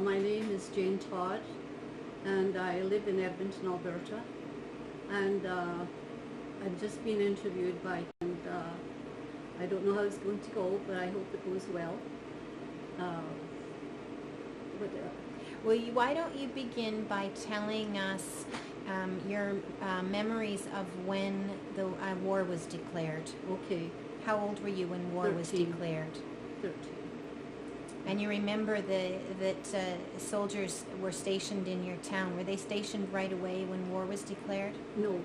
My name is Jane Todd, and I live in Edmonton, Alberta. And I've just been interviewed and I don't know how it's going to go, but I hope it goes well. Well, why don't you begin by telling us your memories of when the war was declared? Okay. How old were you when war 13. was declared? 13. And you remember that soldiers were stationed in your town. Were they stationed right away when war was declared? No.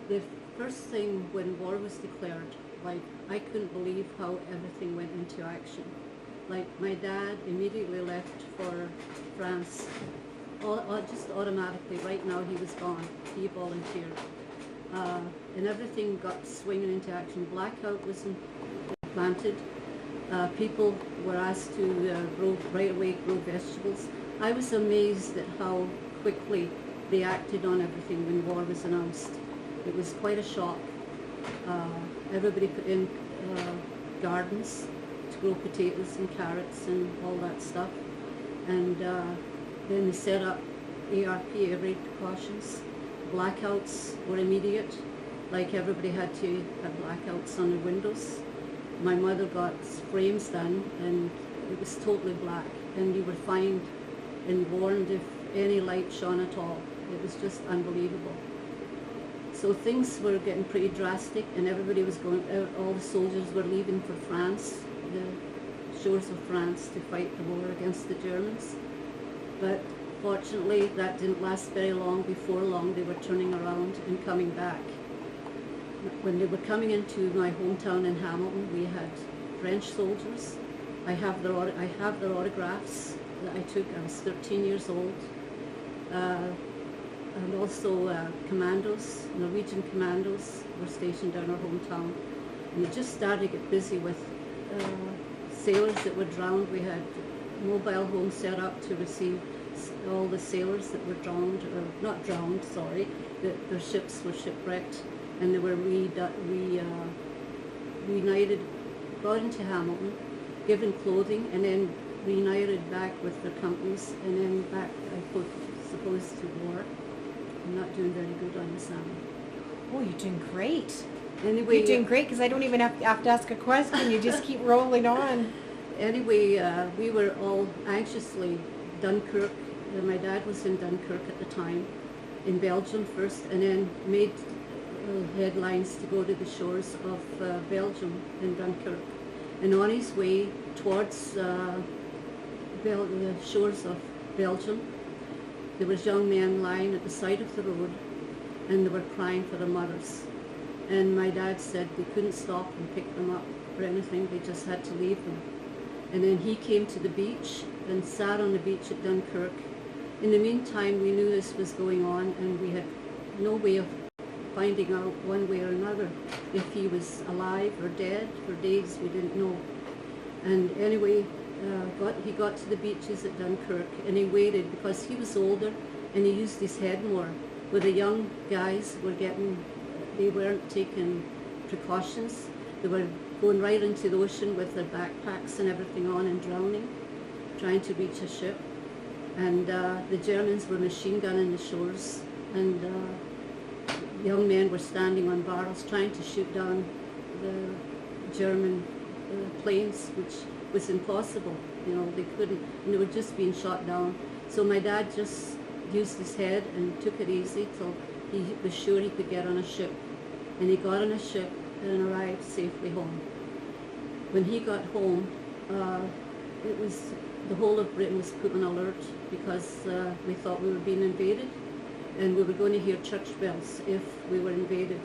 The first thing when war was declared, I couldn't believe how everything went into action. My dad immediately left for France, just automatically. Right now he was gone. He volunteered. And everything got swinging into action. Blackout was implanted. People were asked to right away grow vegetables. I was amazed at how quickly they acted on everything when war was announced. It was quite a shock. Everybody put in gardens to grow potatoes and carrots and all that stuff. And then they set up ARP, air raid precautions. Blackouts were immediate. Everybody had to have blackouts on their windows. My mother got frames done, and it was totally black. And you were fined and warned if any light shone at all. It was just unbelievable. So things were getting pretty drastic, and everybody was going out. All the soldiers were leaving for France, the shores of France, to fight the war against the Germans. But fortunately, that didn't last very long. Before long, they were turning around and coming back. When they were coming into my hometown in Hamilton, we had French soldiers. I have their autographs that I took. I was 13 years old. And also commandos, Norwegian commandos were stationed in our hometown. And we just started to get busy with sailors that were drowned. We had mobile homes set up to receive all the sailors that were drowned, or not drowned, sorry, that their ships were shipwrecked, and they were reunited, brought into Hamilton, given clothing, and then reunited back with their companies, and then back, supposed to war. I'm not doing very good on this now. Oh, you're doing great. Anyway, you're doing great, because I don't even have to ask a question. You just keep rolling on. Anyway, we were all anxiously Dunkirk. My dad was in Dunkirk at the time, in Belgium first, and then made headlines to go to the shores of Belgium in Dunkirk. And on his way towards the shores of Belgium, there was young men lying at the side of the road, and they were crying for their mothers. And my dad said they couldn't stop and pick them up or anything, they just had to leave them. And then he came to the beach and sat on the beach at Dunkirk. In the meantime, we knew this was going on, and we had no way of finding out one way or another if he was alive or dead. For days we didn't know. And anyway, he got to the beaches at Dunkirk, and he waited because he was older and he used his head more. Where the young guys they weren't taking precautions. They were going right into the ocean with their backpacks and everything on and drowning, trying to reach a ship. And the Germans were machine gunning the shores, and young men were standing on barrels trying to shoot down the German planes, which was impossible. They couldn't, and they were just being shot down. So my dad just used his head and took it easy till he was sure he could get on a ship. And he got on a ship and arrived safely home. When he got home, the whole of Britain was put on alert because we thought we were being invaded, and we were going to hear church bells if we were invaded.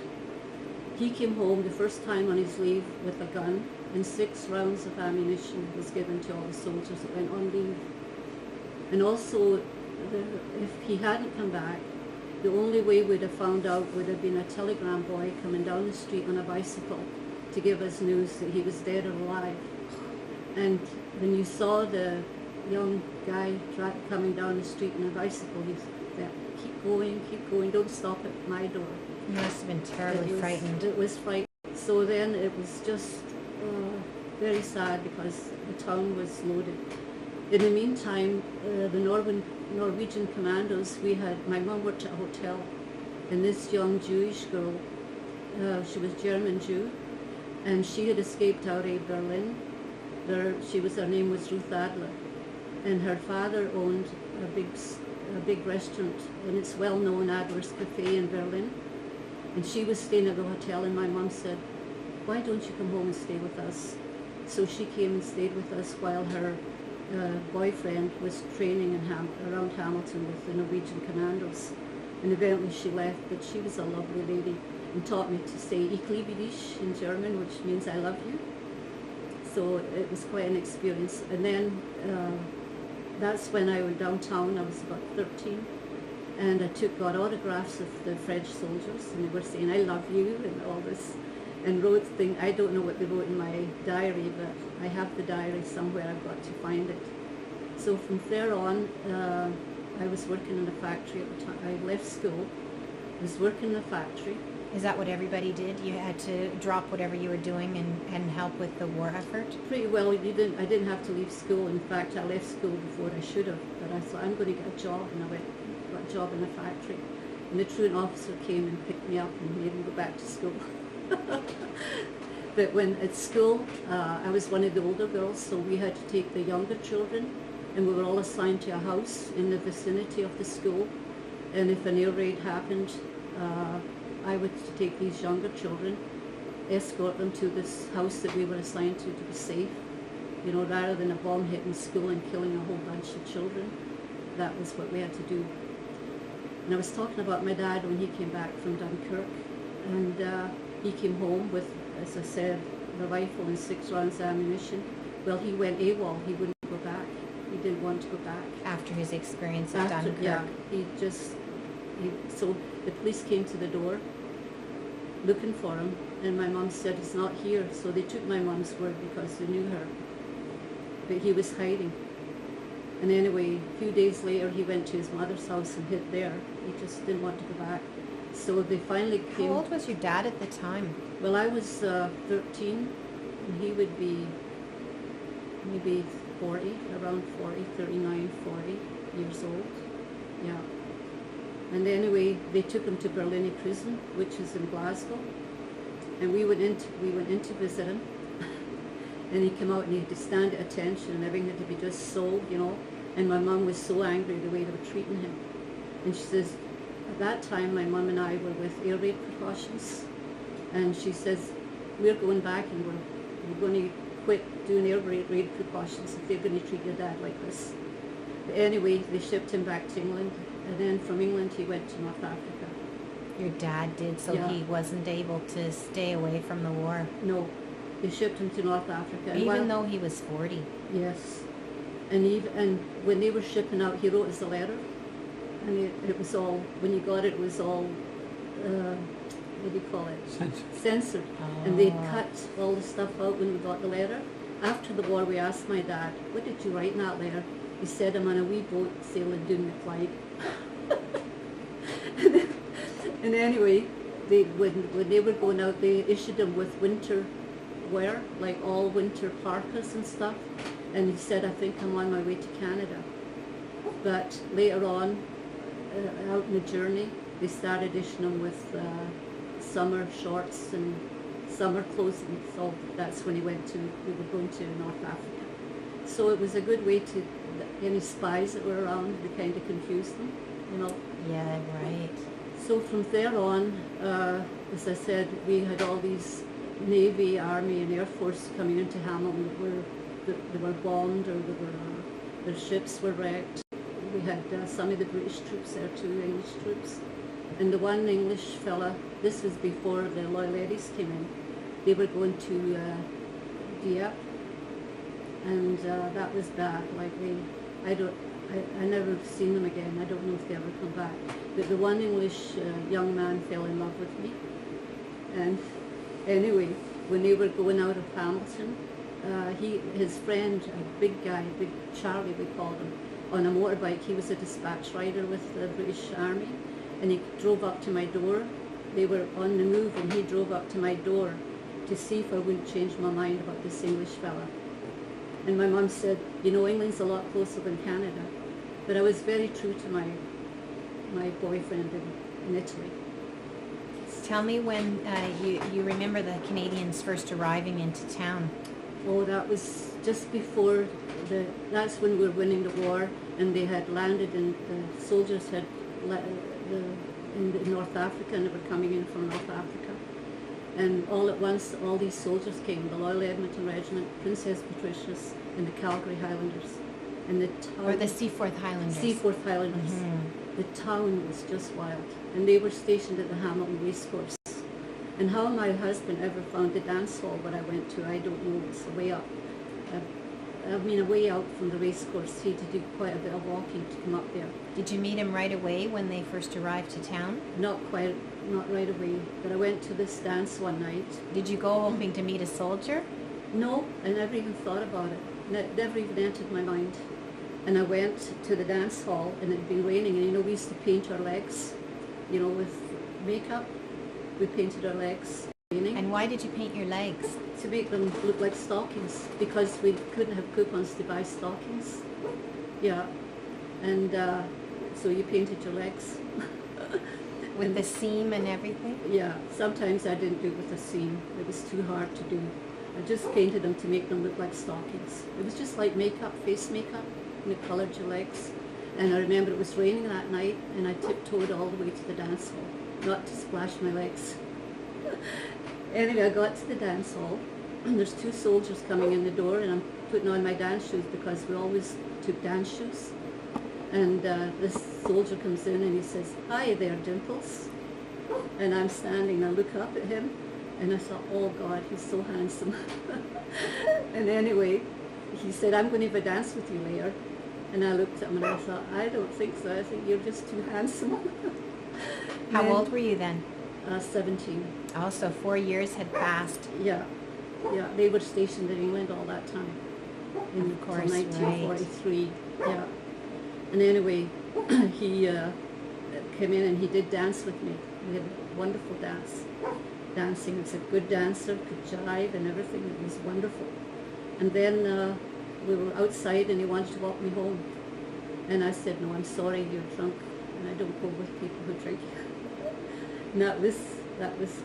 He came home the first time on his leave with a gun, and 6 rounds of ammunition was given to all the soldiers that went on leave. And also, if he hadn't come back, the only way we'd have found out would have been a telegram boy coming down the street on a bicycle to give us news that he was dead or alive. And when you saw the young guy coming down the street on a bicycle, he said, keep going, don't stop at my door. You must have been terribly frightened. It was frightening. So then it was just very sad because the town was loaded. In the meantime, the Norwegian commandos, my mum worked at a hotel, and this young Jewish girl, she was German Jew, and she had escaped out of Berlin. Her name was Ruth Adler, and her father owned a big restaurant, and it's well known, Adler's Cafe in Berlin. And she was staying at the hotel, and my mum said, "Why don't you come home and stay with us?" So she came and stayed with us while her boyfriend was training around Hamilton with the Norwegian commandos. And eventually she left, but she was a lovely lady and taught me to say "Ich liebe dich" in German, which means "I love you." So it was quite an experience. And then that's when I went downtown. I was about 13, and I got autographs of the French soldiers, and they were saying "I love you" and all this, and wrote things. I don't know what they wrote in my diary, but I have the diary somewhere. I've got to find it. So from there on, I was working in a factory at the time. I left school. I was working in a factory. Is that what everybody did? You had to drop whatever you were doing and help with the war effort? Pretty well. I didn't have to leave school. In fact, I left school before I should have. But I thought, I'm going to get a job, and I got a job in a factory. And the truant officer came and picked me up and made me go back to school. But when at school, I was one of the older girls, so we had to take the younger children, and we were all assigned to a house in the vicinity of the school. And if an air raid happened, I would take these younger children, escort them to this house that we were assigned to be safe, rather than a bomb hitting school and killing a whole bunch of children. That was what we had to do. And I was talking about my dad when he came back from Dunkirk, and he came home with, as I said, the rifle and 6 rounds of ammunition. Well, he went AWOL. He wouldn't go back. He didn't want to go back. After his experience at Dunkirk? Yeah, so the police came to the door looking for him, and my mum said he's not here. So they took my mum's word because they knew her. But he was hiding. And anyway, a few days later, he went to his mother's house and hid there. He just didn't want to go back. So they finally came. How old was your dad at the time? Well, I was 13, and he would be maybe 40, around 40, 39, 40 years old. Yeah. And anyway, they took him to Berlin prison, which is in Glasgow. And we went in to visit him. And he came out and he had to stand at attention, and everything had to be just so, And my mum was so angry the way they were treating him. And she says, at that time, my mum and I were with air raid precautions. And she says, we're going back and we're going to quit doing air raid precautions if they're going to treat your dad like this. But anyway, they shipped him back to England. And then from England, he went to North Africa. Your dad did, so Yeah. he wasn't able to stay away from the war? No, they shipped him to North Africa. Even though he was 40? Yes. And when they were shipping out, he wrote us a letter. And it was all, when you got it, it was all, what do you call it? Censored. Oh. And they cut all the stuff out when we got the letter. After the war, we asked my dad, what did you write in that letter? He said, I'm on a wee boat sailing down the Clyde. And anyway, when they were going out, they issued them with winter wear, like all winter parkas and stuff. And he said, I think I'm on my way to Canada. But later on, out in the journey, they started issuing them with summer shorts and summer clothing. So that's when we were going to North Africa. So it was a good way to, any spies that were around, to kind of confuse them, Yeah, right. So from there on, as I said, we had all these Navy, Army and Air Force coming into Hamilton that were bombed, or their ships were wrecked. We had some of the British troops there too, English troops. And the one English fella, this was before the Loyal Eddies came in, they were going to Dieppe, and that was bad. Like I never seen them again. I don't know if they ever come back. But the one English young man fell in love with me. And anyway, when they were going out of Hamilton, his friend, a big guy, Big Charlie we called him, on a motorbike, he was a dispatch rider with the British Army, and he drove up to my door. They were on the move, and he drove up to my door to see if I wouldn't change my mind about this English fella. And my mum said, you know, England's a lot closer than Canada. But I was very true to my boyfriend in Italy. Tell me when you remember the Canadians first arriving into town. Oh, that was just before that's when we were winning the war, and they had landed, and the soldiers had in North Africa, and they were coming in from North Africa. And all at once, all these soldiers came, the Loyal Edmonton Regiment, Princess Patricia's, and the Calgary Highlanders. And the town... Or the Seaforth Highlanders. Seaforth Highlanders. Mm-hmm. The town was just wild. And they were stationed at the Hamilton Racecourse. And how my husband ever found the dance hall where I went to, I don't know. It's way up. Way out from the racecourse. He had to do quite a bit of walking to come up there. Did you meet him right away when they first arrived to town? Not right away. But I went to this dance one night. Did you go hoping to meet a soldier? No, I never even thought about it. It never even entered my mind. And I went to the dance hall, and it had been raining, and we used to paint our legs, with makeup. We painted our legs. And why did you paint your legs? To make them look like stockings, because we couldn't have coupons to buy stockings. Yeah. And so you painted your legs. With the seam and everything? Yeah. Sometimes I didn't do it with a seam. It was too hard to do. I just painted them to make them look like stockings. It was just like makeup, face makeup, and it colored your legs. And I remember it was raining that night, and I tiptoed all the way to the dance hall, not to splash my legs. Anyway, I got to the dance hall, and there's two soldiers coming in the door, and I'm putting on my dance shoes because we always took dance shoes. And this soldier comes in and he says, "Hi there, Dimples." And I'm standing, I look up at him, and I thought, oh God, he's so handsome. And anyway, he said, "I'm going to have a dance with you later." And I looked at him and I thought, I don't think so. I think you're just too handsome. How old were you then? 17. Oh, so 4 years had passed. Yeah. They were stationed in England all that time. Of course, 1943. Right. Yeah. And anyway, he came in and he did dance with me. We had a wonderful dancing. He was a good dancer, could jive and everything. It was wonderful. And then we were outside and he wanted to walk me home. And I said, "No, I'm sorry, you're drunk, and I don't go with people who drink." And that was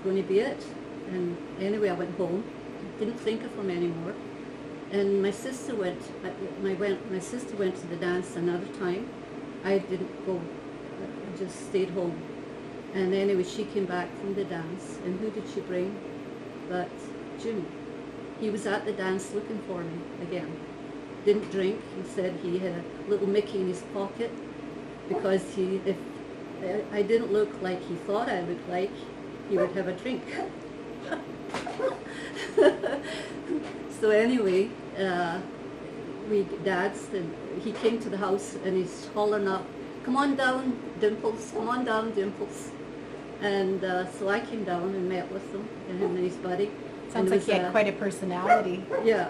going to be it. And anyway, I went home, didn't think of him anymore. And my sister went to the dance another time. I didn't go, I just stayed home. And anyway, she came back from the dance, and who did she bring but Jimmy? He was at the dance looking for me again. Didn't drink. He said he had a little Mickey in his pocket because if I didn't look like he thought I looked like, he would have a drink. So anyway, we danced, and he came to the house and he's hollering up, "Come on down, Dimples, come on down, Dimples." And so I came down and met with him and him and his buddy. Sounds like he had quite a personality. Yeah.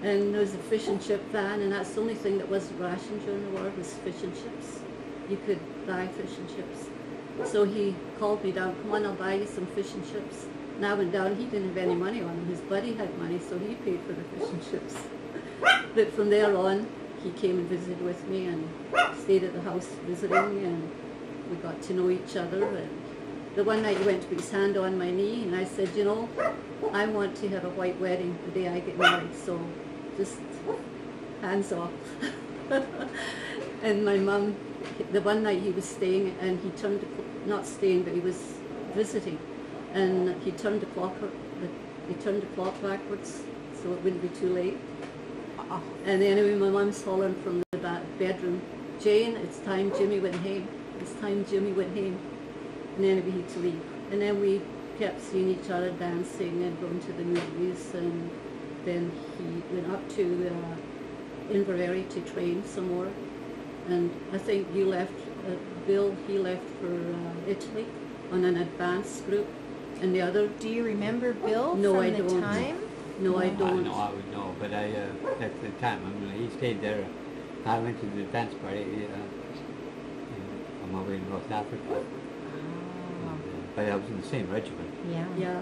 And there was a fish and chip van, and that's the only thing that wasn't rationed during the war was fish and chips. You could buy fish and chips. So he called me down, "Come on, I'll buy you some fish and chips." And I went down. He didn't have any money on him. His buddy had money, so he paid for the fish and chips. But from there on, he came and visited with me and stayed at the house visiting, and we got to know each other. And the one night he went to put his hand on my knee, and I said, "I want to have a white wedding the day I get married, so just hands off." And my mum, the one night he was staying, and he turned not staying, but he was visiting, and he turned the clock backwards so it wouldn't be too late. And anyway, my mum's hollering from the bedroom, "Jane, it's time Jimmy went home. It's time Jimmy went home." And then we had to leave. And then we kept seeing each other dancing and going to the movies, and then he went up to Inverary to train some more. And I think you left, Bill, he left for Italy on an advanced group. And the other... Do you remember Bill No, from I the don't. time? No, I don't. No, I would know, but I, at the time, he stayed there. I went to the dance party on my way to North Africa. Oh. But I was in the same regiment. Yeah. Yeah.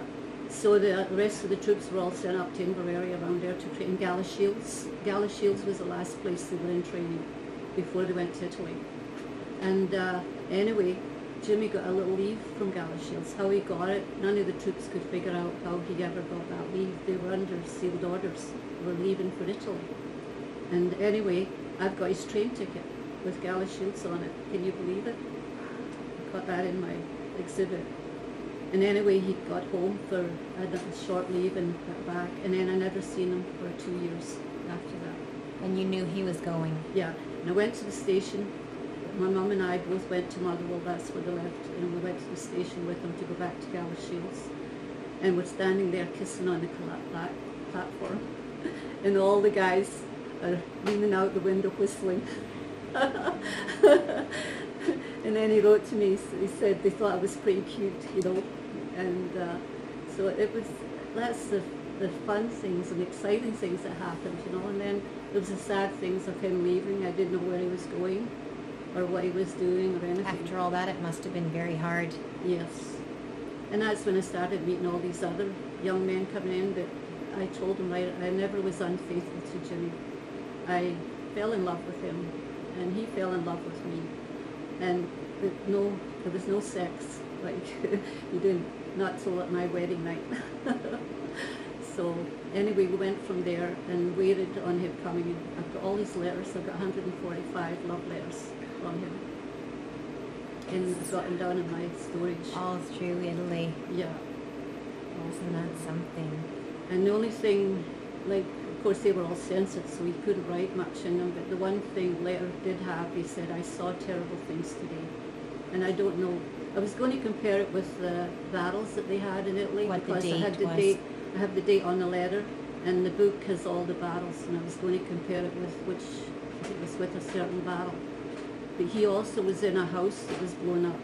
So the rest of the troops were all sent up to Inverary around there to train in Galashiels. Galashiels was the last place they were in training before they went to Italy. And anyway, Jimmy got a little leave from Galashiels. How he got it, none of the troops could figure out how he ever got that leave. They were under sealed orders. They were leaving for Italy. And anyway, I've got his train ticket with Galashiels on it. Can you believe it? I got that in my exhibit. And anyway, he got home for a short leave and got back. And then I never seen him for 2 years after that. And you knew he was going. Yeah. And I went to the station. My mum and I both went to Motherwell. That's where they left. And we went to the station with them to go back to Galashiels. And we're standing there kissing on the platform. And all the guys are leaning out the window whistling. And then he wrote to me, he said they thought I was pretty cute, you know. And so that's the fun things and exciting things that happened, you know. And then there was the sad things of him leaving. I didn't know where he was going or what he was doing or anything. After all that, it must have been very hard. Yes. And that's when I started meeting all these other young men coming in that I told them right, I never was unfaithful to Jimmy. I fell in love with him and he fell in love with me. And there was no sex, like you didn't, not till at my wedding night. So anyway, we went from there and waited on him coming in. I've got all these letters. I've got 145 love letters from him. And I've got them down in my storage. All through Italy. Yeah. Isn't that something? And the only thing, like, of course they were all censored, so he couldn't write much in them, but the one thing letter did have, he said, I saw terrible things today. And I don't know, I was going to compare it with the battles that they had in Italy, What because the I had date the was. date, I have the date on the letter, and the book has all the battles, and I was going to compare it with which, it was with a certain battle. But he also was in a house that was blown up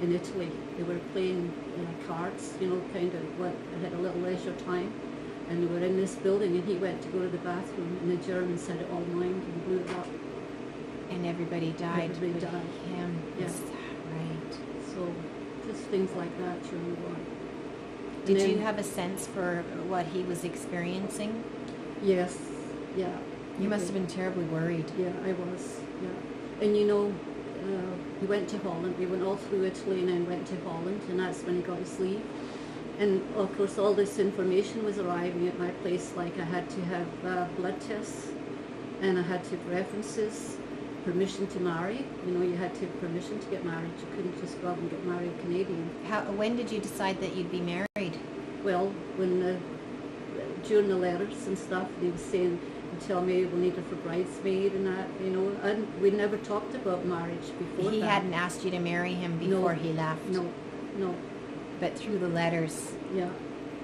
in Italy. They were playing cards, you know, kind of what, I had a little leisure time. And we were in this building, and he went to go to the bathroom, and the Germans had it all mined and blew it up. And everybody died. Everybody but died. Him. Yeah. Is that right? So just things like that during the war. Did And you then- have a sense for what he was experiencing? Yes, yeah. You must have been terribly worried. Yeah, I was, yeah. And you know, he went to Holland. We went all through Italy and then went to Holland, and that's when he got his leave. And of course all this information was arriving at my place, like I had to have blood tests, and I had to have references, permission to marry. You know, you had to have permission to get married. You couldn't just go out and get married Canadian. When did you decide that you'd be married? Well, when during the letters and stuff, they were saying, tell me we'll need her for bridesmaid and that, you know. And we never talked about marriage before He that. hadn't asked you to marry him before he left. No, no, But through the letters, yeah.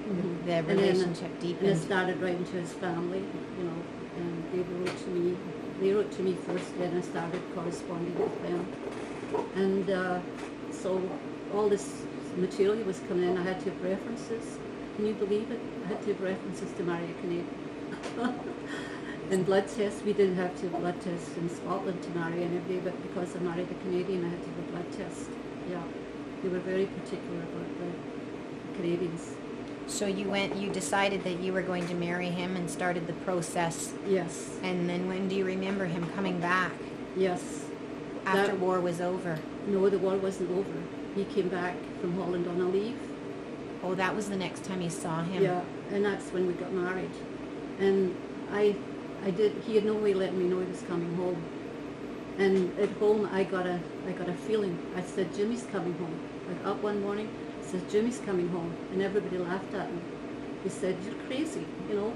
Mhm. the And then, relationship and I deepened. started writing to his family, you know, and they wrote to me. They wrote to me first, then I started corresponding with them. And so all this material was coming in. I had to have references. Can you believe it? I had to have references to marry a Canadian. And blood tests, we didn't have to have blood tests in Scotland to marry anybody, but because I married a Canadian, I had to have a blood test. Yeah, they were very particular about the Canadians. So you decided that you were going to marry him and started the process. Yes, And then when do you remember him coming back yes. after That- war was over? No, the war wasn't over. He came back from Holland on a leave. Oh, that was the next time you saw him. Yeah, and that's when we got married. And he had no way letting me know he was coming home. And at home, I got a feeling. I said, Jimmy's coming home. I got up one morning, I said, Jimmy's coming home. And everybody laughed at me. They said, you're crazy, you know.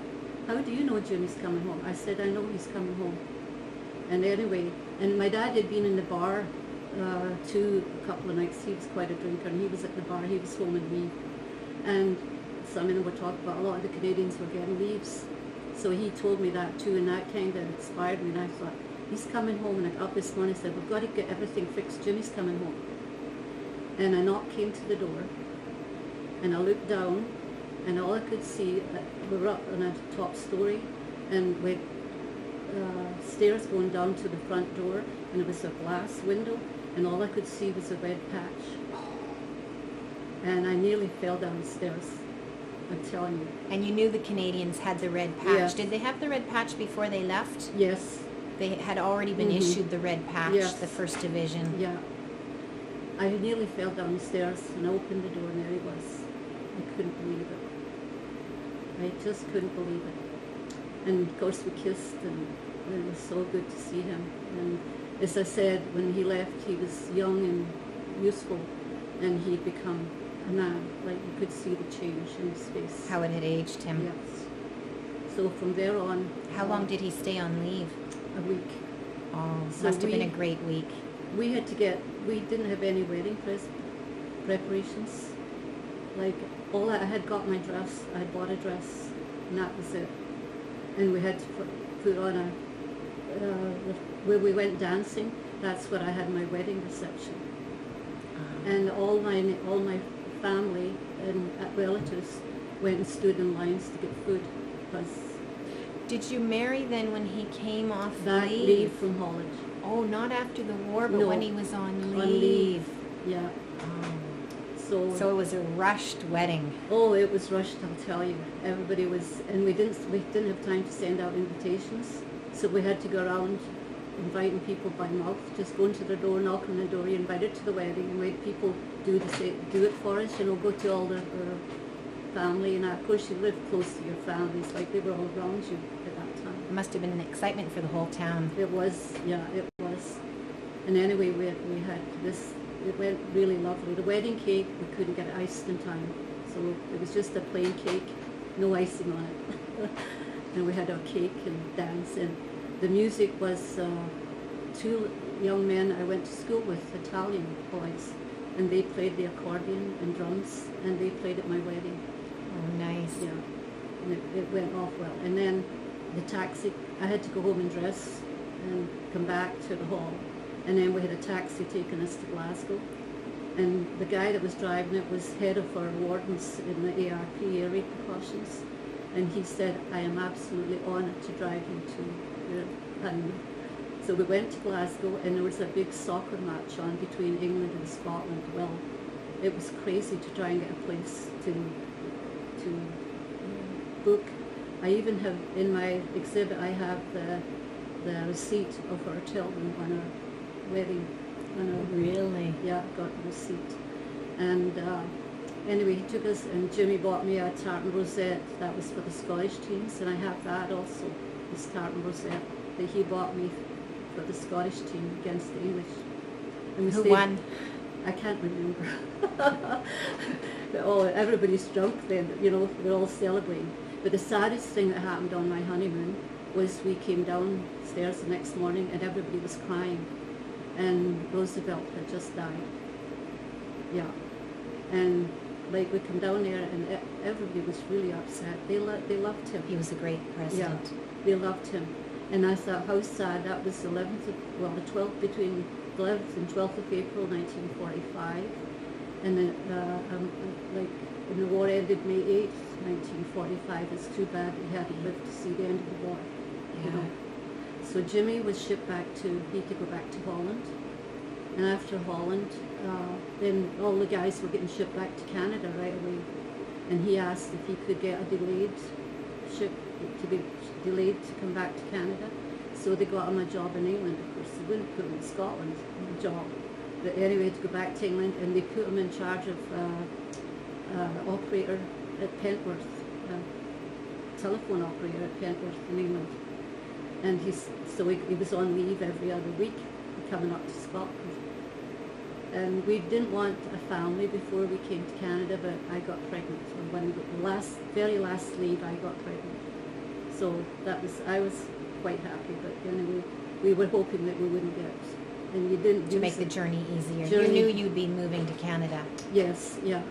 How do you know Jimmy's coming home? I said, I know he's coming home. And anyway, and my dad had been in the bar a couple of nights. He was quite a drinker, and he was at the bar. He was home with me. And some of them were talking about a lot of the Canadians were getting leaves. So he told me that too, and that kind of inspired me. And I thought, he's coming home. And I got up this morning and said, we've got to get everything fixed. Jimmy's coming home. And a knock came to the door, and I looked down, and all I could see, we were up on a top story, and with stairs going down to the front door, and it was a glass window, and all I could see was a red patch. And I nearly fell down the stairs. I'm telling you. And you knew the Canadians had the red patch. Yes. Did they have the red patch before they left? Yes, They had already been issued the red patch, Yes. the 1st Division. yeah. I nearly fell down the stairs and opened the door and there he was. I couldn't believe it. I just couldn't believe it. And of course we kissed and it was so good to see him. And as I said, when he left, he was young and useful and he'd become a man. Like you could see the change in his face. How it had aged him. Yes. So from there on. How long did he stay on leave? A week. Oh, So must have been we- a great week. We didn't have any wedding preparations. Like, I had got my dress, I bought a dress, and that was it. And we had to put on where we went dancing, that's where I had my wedding reception. And all my family and relatives went and stood in lines to get food, because Did you marry then when he came off that leave from Holland. Oh, not after the war, but No. when he was on leave. On leave, yeah. Oh. So it was a rushed wedding. Oh, it was rushed, I'll tell you. Everybody was, and we didn't have time to send out invitations, so we had to go around inviting people by mouth, just going to their door, knock on the door, you invited to the wedding, and made people do it for us, go to all their family, and of course you live close to your families, like they were all around you at that time. It must have been an excitement for the whole town. It was, yeah, it was. And anyway, we had this, it went really lovely. The wedding cake, we couldn't get it iced in time, so it was just a plain cake, no icing on it. And we had our cake and dance, and the music was two young men I went to school with, Italian boys, and they played the accordion and drums, and they played at my wedding. Oh, nice. Yeah, and it went off well. And then the taxi, I had to go home and dress and come back to the hall. And then we had a taxi taking us to Glasgow. And the guy that was driving it was head of our wardens in the ARP, Air Raid Precautions. And he said, I am absolutely honoured to drive you to your honeymoon. So we went to Glasgow and there was a big soccer match on between England and Scotland. Well, it was crazy to try and get a place to book. I even have, in my exhibit, I have the receipt of our hotel room on our wedding. Really? Yeah, got the receipt. And anyway, he took us, and Jimmy bought me a tartan rosette. That was for the Scottish teams, and I have that also, this tartan rosette that he bought me for the Scottish team against the English. And Who won? I can't remember. Oh, everybody's drunk then, we're all celebrating. But the saddest thing that happened on my honeymoon was we came downstairs the next morning and everybody was crying. And Roosevelt had just died. Yeah. And we come down there and everybody was really upset. They loved him. He was a great president. Yeah, they loved him. And I thought, how sad. That was the 12th, between the 11th and 12th of April, 1945. And then, when the war ended May 8th, 1945, it's too bad he hadn't lived to see the end of the war. Yeah. So Jimmy was shipped back he could go back to Holland. And after Holland, then all the guys were getting shipped back to Canada right away. And he asked if he could get a delayed ship to be delayed to come back to Canada. So they got him a job in England. Of course, they wouldn't put him in Scotland, a job. But anyway, to go back to England, and they put him in charge of operator at Pentworth, telephone operator at Pentworth in England. And he was on leave every other week, coming up to Scotland. And we didn't want a family before we came to Canada, but I got pregnant. And when the very last leave, I got pregnant. So I was quite happy, but anyway, we were hoping that we wouldn't get, and you didn't To make the journey easier. Journey. You knew you'd be moving to Canada. Yes, yeah.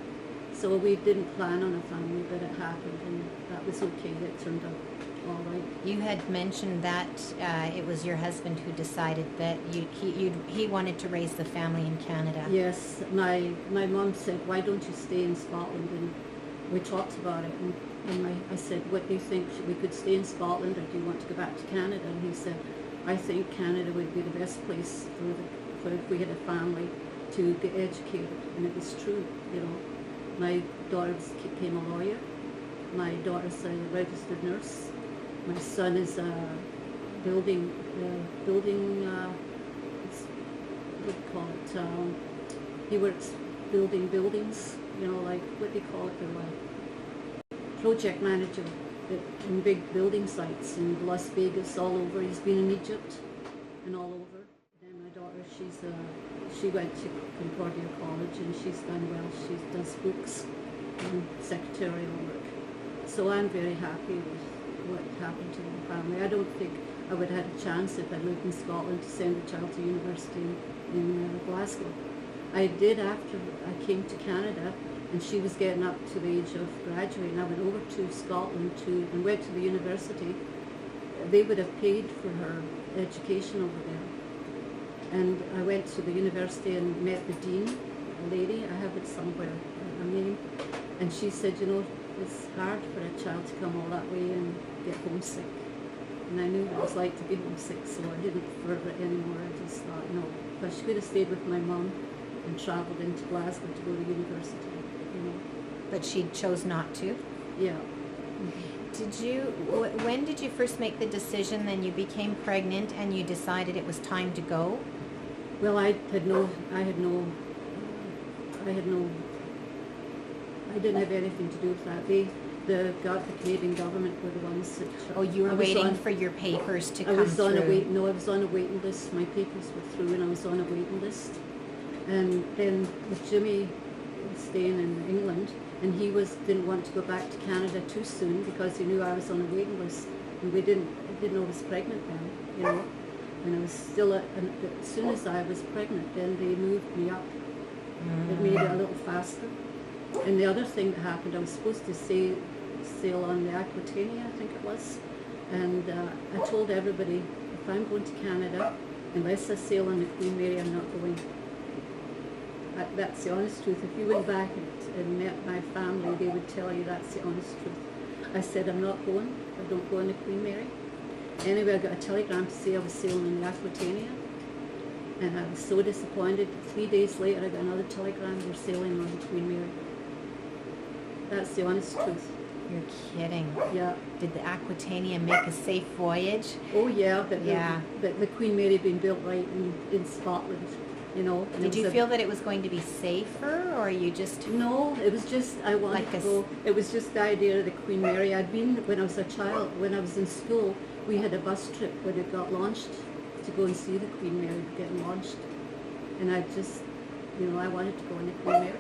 So we didn't plan on a family, but it happened, and that was okay. It turned out all right. You had mentioned that it was your husband who decided that he wanted to raise the family in Canada. Yes, my mum said, why don't you stay in Scotland? And we talked about it, and I said, what do you think? We could stay in Scotland, or do you want to go back to Canada? And he said, I think Canada would be the best place for if we had a family to get educated. And it was true, My daughter became a lawyer, My daughter's a registered nurse. My son is a building, what do you call it? He works building buildings, you know, like, what do you call it? They're like project manager in big building sites in Las Vegas, all over. He's been in Egypt and all over. Then my daughter, she went to Concordia College and she's done well. She does books and secretarial work. So I'm very happy with what happened to my family. I don't think I would have had a chance if I lived in Scotland to send a child to university in Glasgow. I did after I came to Canada, and she was getting up to the age of graduating. I went over to Scotland and went to the university. They would have paid for her education over there. And I went to the university and met the dean, a lady, I have it somewhere, her name, and she said, you know, it's hard for a child to come all that way and get homesick. And I knew what it was like to be homesick, so I didn't further it anymore. I just thought, no, if I could have stayed with my mum and travelled into Glasgow to go to university, you know. But she chose not to? Yeah. When did you first make the decision, then you became pregnant and you decided it was time to go? Well, I didn't have anything to do with that. The Canadian government were the ones that... Oh, you were waiting for your papers to come through. I was on a waiting list. My papers were through and I was on a waiting list. And then with Jimmy staying in England, and he didn't want to go back to Canada too soon because he knew I was on a waiting list, and I didn't know I was pregnant then, you know. And I was still, as soon as I was pregnant, then they moved me up. It made it a little faster. And the other thing that happened, I was supposed to sail on the Aquitania, I think it was. And I told everybody, if I'm going to Canada, unless I sail on the Queen Mary, I'm not going. That's the honest truth. If you went back and met my family, they would tell you that's the honest truth. I said, I'm not going. I don't go on the Queen Mary. Anyway, I got a telegram to say I was sailing on the Aquitania. And I was so disappointed. 3 days later, I got another telegram, we're sailing on the Queen Mary. That's the honest truth. You're kidding. Yeah. Did the Aquitania make a safe voyage? Oh yeah, but the Queen Mary had been built right in Scotland, you know. Did you feel that it was going to be safer, or you just... No, it was just, I wanted to go. It was just the idea of the Queen Mary. I'd been, when I was a child, when I was in school, we had a bus trip where it got launched to go and see the Queen Mary getting launched. And I just, you know, I wanted to go on the Queen Mary.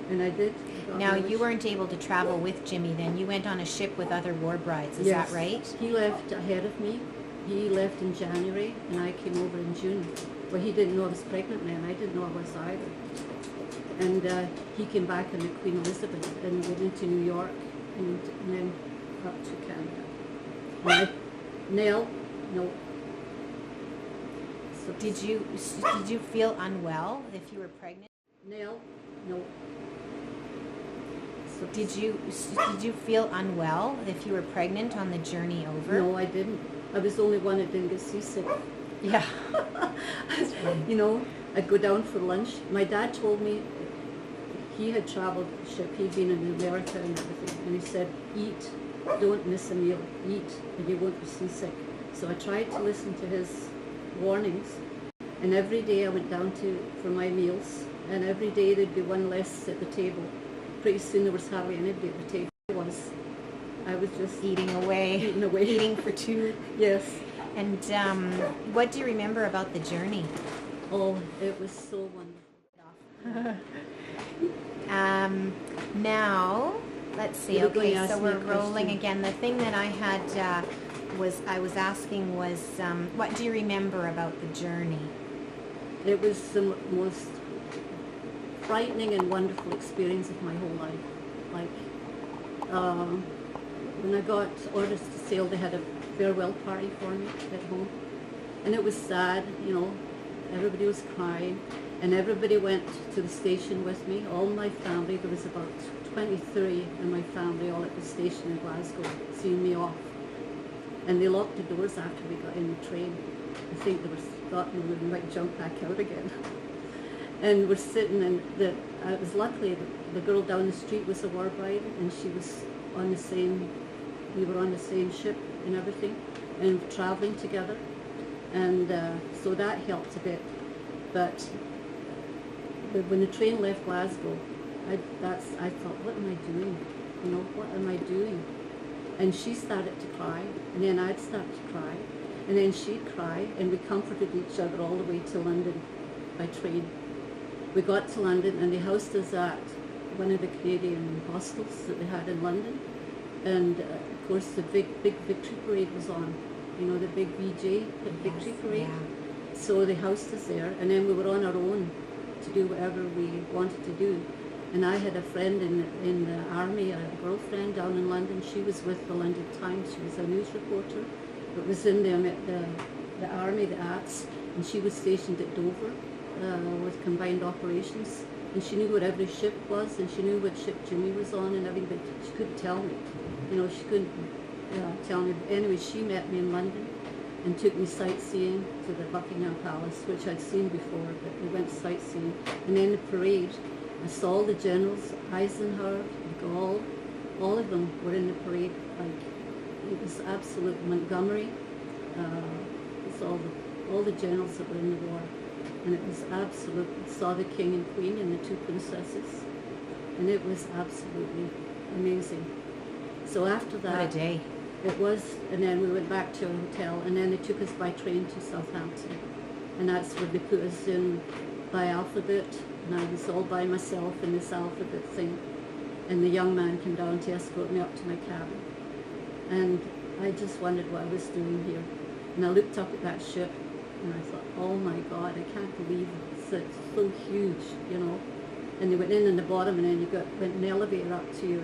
And I did. Now, you weren't able to travel with Jimmy then. You went on a ship with other war brides, is Yes. that right? He left ahead of me. He left in January, and I came over in June. Well, he didn't know I was pregnant then. I didn't know I was either. And he came back on the Queen Elizabeth and went into New York and then up to Canada. No. So Did you feel unwell if you were pregnant? No. So Did you feel unwell if you were pregnant on the journey over? No, I didn't. I was the only one that didn't get seasick. Yeah. You know, I'd go down for lunch. My dad told me he had traveled the ship. He'd been in America and everything. And he said, eat. Don't miss a meal. Eat, and you won't be seasick. So I tried to listen to his warnings. And every day I went down for my meals. And every day there'd be one less at the table. Pretty soon there was hardly anybody at the table. I was just Eating away. Eating for two. Yes. And what do you remember about the journey? Oh, it was so wonderful. Now, let's see. You were going Okay, to ask so me a we're rolling question. again. The thing that I had I was asking was, what do you remember about the journey? It was the most frightening and wonderful experience of my whole life. Like, when I got orders to sail, they had a farewell party for me at home. And it was sad, you know, everybody was crying. And everybody went to the station with me, all my family. There was about 23 in my family all at the station in Glasgow, seeing me off. And they locked the doors after we got in the train. I think thought we might jump back out again. And we're sitting, and I was luckily the girl down the street was a war bride, and she was on the same, we were on the same ship and everything, and traveling together, and so that helped a bit. But when the train left Glasgow, I thought, what am I doing? You know, what am I doing? And she started to cry, and then I'd start to cry, and then she'd cry, and we comforted each other all the way to London by train. We got to London, and they housed us at one of the Canadian hostels that they had in London, and of course the big victory parade was on, you know, the big VJ victory parade. Yeah. So they housed us there, and then we were on our own to do whatever we wanted to do. And I had a friend in the army, a girlfriend down in London. She was with the London Times. She was a news reporter, but was in the army, the Arts, and she was stationed at Dover with combined operations. And she knew what every ship was, and she knew what ship Jimmy was on and everything, but she couldn't tell me. You know, she couldn't tell me. But anyway, she met me in London and took me sightseeing to the Buckingham Palace, which I'd seen before, but we went sightseeing. And then the parade, I saw all the generals, Eisenhower, de Gaulle, all of them were in the parade. Like, it was absolute Montgomery. It's all the generals that were in the war. And it was absolute, saw the king and queen and the two princesses. And it was absolutely amazing. So after that, What a day. it was, and then we went back to our hotel, and then they took us by train to Southampton. And that's where they put us in by alphabet, and I was all by myself in this alphabet thing. And the young man came down to escort me up to my cabin. And I just wondered what I was doing here. And I looked up at that ship, and I thought, oh my God, I can't believe it's so huge, you know. And they went in the bottom, and then you went an elevator up to your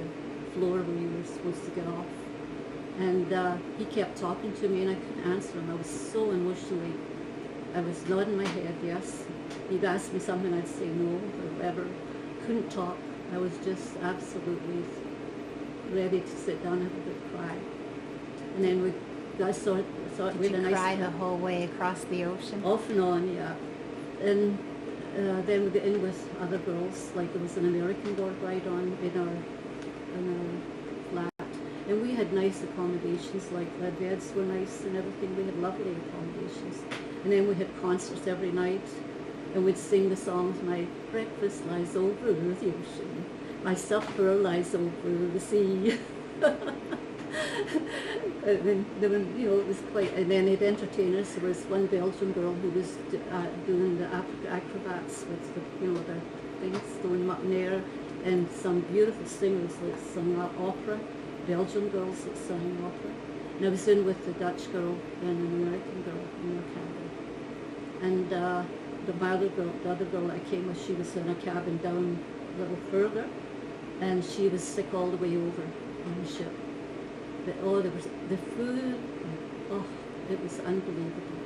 floor where you were supposed to get off. And he kept talking to me, and I couldn't answer him. I was so emotionally, I was nodding my head, yes. He'd ask me something, I'd say no, or whatever. Couldn't talk. I was just absolutely ready to sit down and have a good cry. And then I saw it Did with you a nice cry the whole way across the ocean? off and on, yeah. And then we got in with other girls, like there was an American girl right on in our flat. And we had nice accommodations, like the beds were nice and everything. We had lovely accommodations. And then we had concerts every night, and we'd sing the songs, my breakfast lies over the ocean, my supper lies over the sea. And then, you know, it was quite, and then they'd entertain us. There was one Belgian girl who was doing the acrobats with the, you know, the things, throwing them up in the air, and some beautiful singers that sung opera, Belgian girls that sang opera. And I was in with the Dutch girl and an American girl in their cabin. And the other girl I came with, she was in a cabin down a little further, and she was sick all the way over on the ship. But there was the food, oh, it was unbelievable.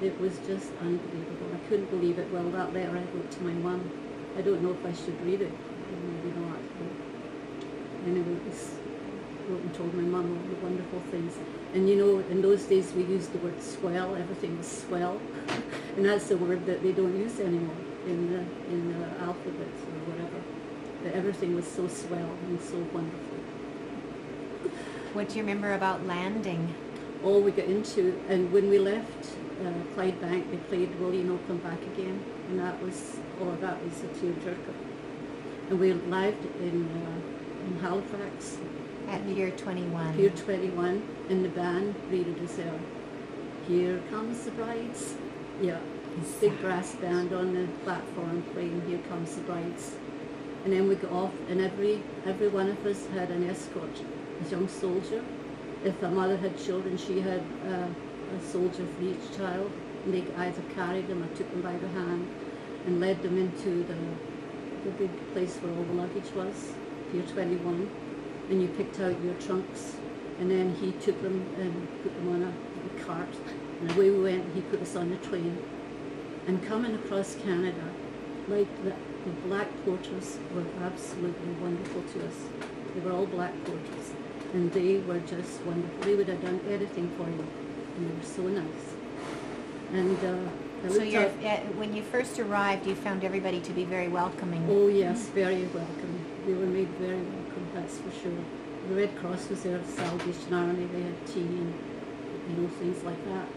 It was just unbelievable. I couldn't believe it. Well, that letter I wrote to my mum, I don't know if I should read it, maybe not. But anyway, it was, wrote and told my mum all the wonderful things. And you know, in those days we used the word swell, everything was swell. And that's a word that they don't use anymore in the alphabet or whatever. But everything was so swell and so wonderful. What do you remember about landing? All we got into, and when we left Clydebank, they played Will You Know Come Back Again, and that was a tearjerker. And we arrived in Halifax. At Pier 21. Pier 21, and the band greeted us there. Here comes the brides. Yeah, big brass band on the platform playing Here Comes the Brides. And then we got off, and every one of us had an escort, a young soldier. If a mother had children, she had a soldier for each child. And they either carried them or took them by the hand and led them into the big place where all the luggage was, Pier 21. And you picked out your trunks, and then he took them and put them on a cart. And away we went, and he put us on the train. And coming across Canada, like the black porters were absolutely wonderful to us. They were all black porters, and they were just wonderful. They would have done anything for you, and they were so nice. And So when you first arrived, you found everybody to be very welcoming. oh yes, very welcome. We were made very welcome, that's for sure. the Red Cross was there, the Salvation Army, they had tea and, things like that.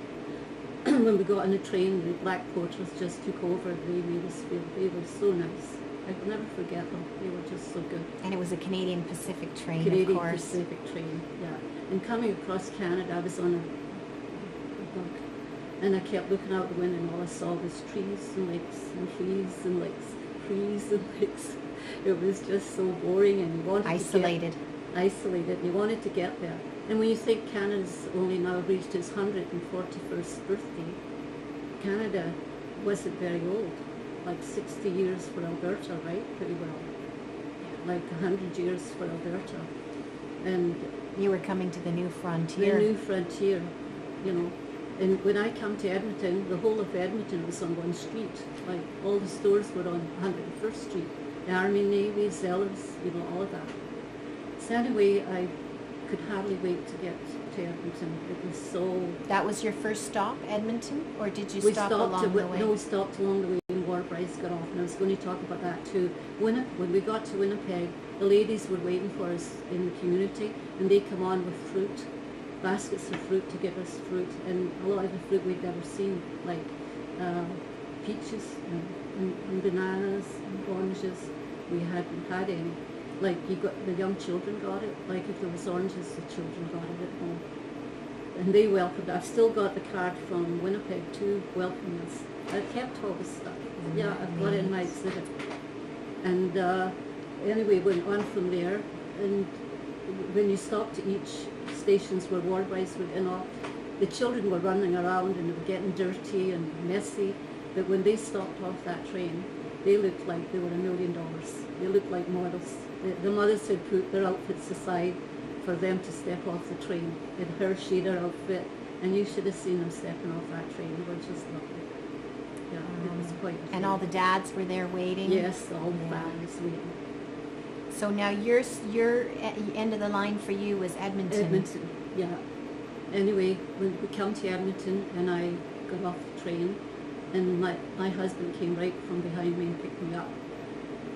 When we got on the train, the black porters just took over. They made us feel, they were so nice. I'll never forget them. They were just so good. And it was a Canadian Pacific train, Canadian of course. Pacific train, yeah. And coming across Canada, I was on a bug. And I kept looking out the window and all I saw was trees and lakes and trees and lakes, trees and lakes. It was just so boring and you wanted Isolated. to get isolated. You wanted to get there. And when you think Canada's only now reached its 141st birthday, Canada wasn't very old. Like 60 years for Alberta, right? Pretty well. Like 100 years for Alberta. And You were coming to the new frontier. the new frontier, And when I come to Edmonton, the whole of Edmonton was on one street. Like all the stores were on 101st Street. The Army, Navy, Zellers, all of that. So anyway, I could hardly wait to get to Edmonton. It was so... That was your first stop, Edmonton? Or did you We stop stopped along the way? No, we stopped along the way and Warbrise got off, and I was going to talk about that too. When we got to Winnipeg, the ladies were waiting for us in the community, and they come on with fruit, baskets of fruit to give us fruit, and a lot of the fruit we'd never seen, like peaches and bananas and oranges. We hadn't had any. Like the young children got it. Like if there was oranges, the children got it at home. And they welcomed. I've still got the card from Winnipeg too, welcoming us. I kept all this stuff. Yeah, I've got it in my exhibit. And anyway, went on from there. And when you stopped at each stations where Warbrise were in off, the children were running around and they were getting dirty and messy. But when they stopped off that train, they looked like they were $1 million. They looked like models. The mothers had put their outfits aside for them to step off the train. In her shader outfit, and you should have seen them stepping off that train. They were just lovely. Yeah, it was quite. And all the dads were there waiting? Yes, all the families waiting. So now your end of the line for you was Edmonton. Edmonton, yeah. Anyway, when we come to Edmonton, and I got off the train, and my husband came right from behind me and picked me up.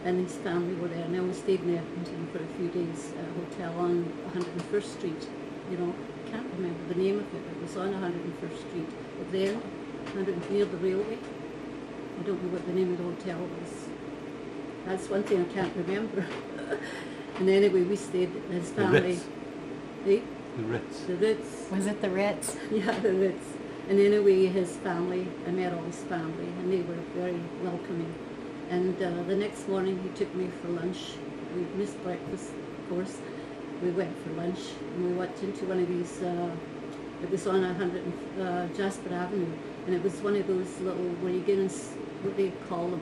And his family were there. Now we stayed in Edmonton for a few days at a hotel on 101st Street. I can't remember the name of it. It was on 101st Street. But then, near the railway. I don't know what the name of the hotel was. That's one thing I can't remember. And anyway, we stayed. His family. The Ritz. Eh? The Ritz. The Ritz. Was it the Ritz? Yeah, the Ritz. And anyway, his family. I met all his family, and they were very welcoming. And the next morning he took me for lunch. We missed breakfast, of course. We went for lunch and we went into one of these, it was on 100 Jasper Avenue, and it was one of those little, where you get in, what they call them,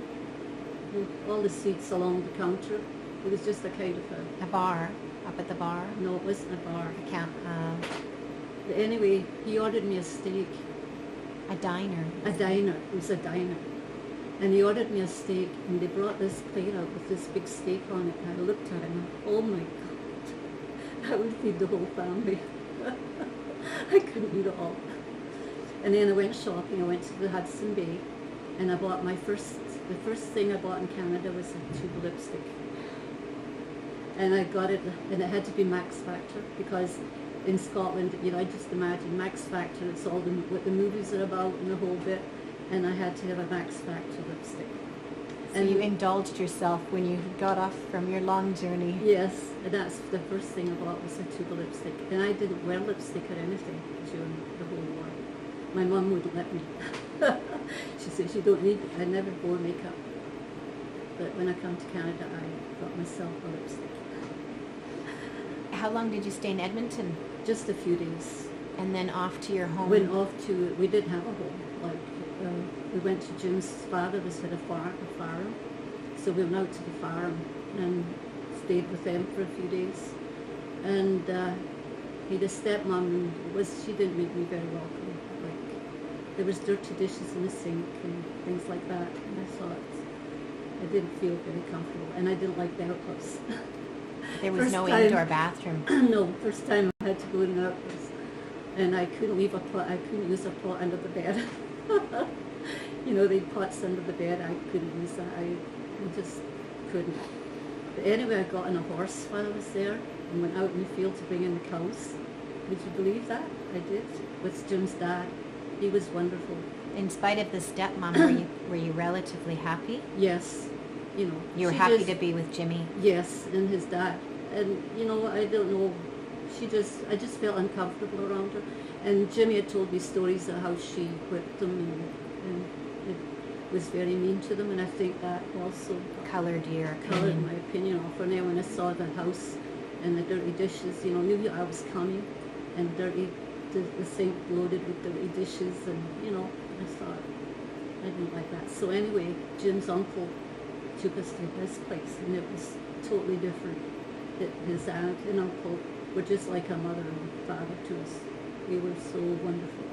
all the seats along the counter. It was just a kind of A bar, up at the bar? no, it wasn't a bar. I can't, But anyway, he ordered me a steak. a diner. A diner, it was a diner. And he ordered me a steak, and they brought this plate out with this big steak on it. And I looked at it, and oh my God, that would feed the whole family. I couldn't eat it all. And then I went shopping. I went to the Hudson Bay, and I bought the first thing I bought in Canada was a tube of lipstick. And I got it, and it had to be Max Factor, because in Scotland, I just imagine Max Factor, it's all what the movies are about and the whole bit. And I had to have a Max Factor lipstick. So you indulged yourself when you got off from your long journey. Yes, and that's the first thing I bought was a tube of lipstick. And I didn't wear lipstick or anything during the whole war. My mum wouldn't let me. She said, you don't need it. I never wore makeup. But when I come to Canada, I got myself a lipstick. How long did you stay in Edmonton? Just a few days. And then off to your home? Went off to, we did have a home. We went to Jim's father, was at a farm. So we went out to the farm and stayed with them for a few days. And he had a stepmom, and she didn't make me very welcome. Like, there was dirty dishes in the sink and things like that. And I thought, I didn't feel very comfortable. And I didn't like the outhouse. There was no indoor bathroom. No, first time I had to go in the outhouse. And I couldn't use a pot under the bed. They pots under the bed, I couldn't use that. I just couldn't. But anyway, I got on a horse while I was there and went out in the field to bring in the cows. Would you believe that? I did, with Jim's dad. He was wonderful. In spite of the stepmom, were you relatively happy? Yes, you were she happy just- to be with Jimmy. Yes, and his dad. And, I don't know, I just felt uncomfortable around her. And Jimmy had told me stories of how she whipped them and it was very mean to them. And I think that also Colored your colored opinion. my opinion of her. Now when I saw the house and the dirty dishes, knew I was coming, and the sink loaded with dirty dishes, and, I thought, I didn't like that. So anyway, Jim's uncle took us to his place, and it was totally different. His aunt and uncle were just like a mother and father to us. They were so wonderful.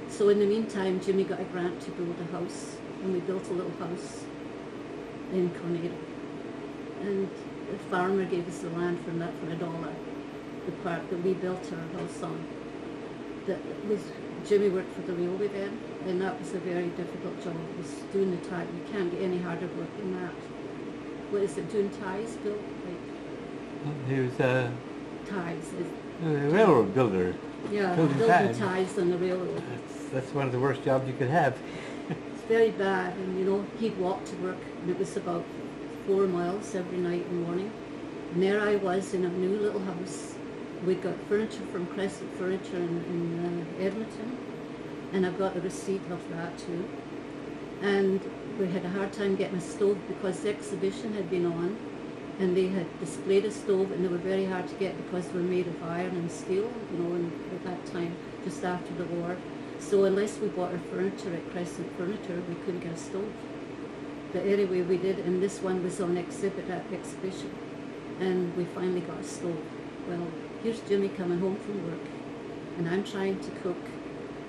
So in the meantime, Jimmy got a grant to build a house, and we built a little house in Cornado. And the farmer gave us the land for $1, the part that we built our house on. Jimmy worked for the railway then, and that was a very difficult job. It was doing the tie. You can't get any harder work than that. What is it, doing ties, Bill? He was a Ties. railroad builder. Yeah, Building building ties. ties on the railroad. That's one of the worst jobs you could have. It's very bad, and he'd walk to work, and it was about 4 miles every night and morning. And there I was in a new little house. We'd got furniture from Crescent Furniture in Edmonton, and I've got the receipt of that too. And we had a hard time getting a stove because the exhibition had been on, and they had displayed a stove, and they were very hard to get because they were made of iron and steel, and at that time, just after the war. So unless we bought our furniture at Crescent Furniture, we couldn't get a stove. But anyway, we did, and this one was on exhibit at the exhibition, and we finally got a stove. Well, here's Jimmy coming home from work, and I'm trying to cook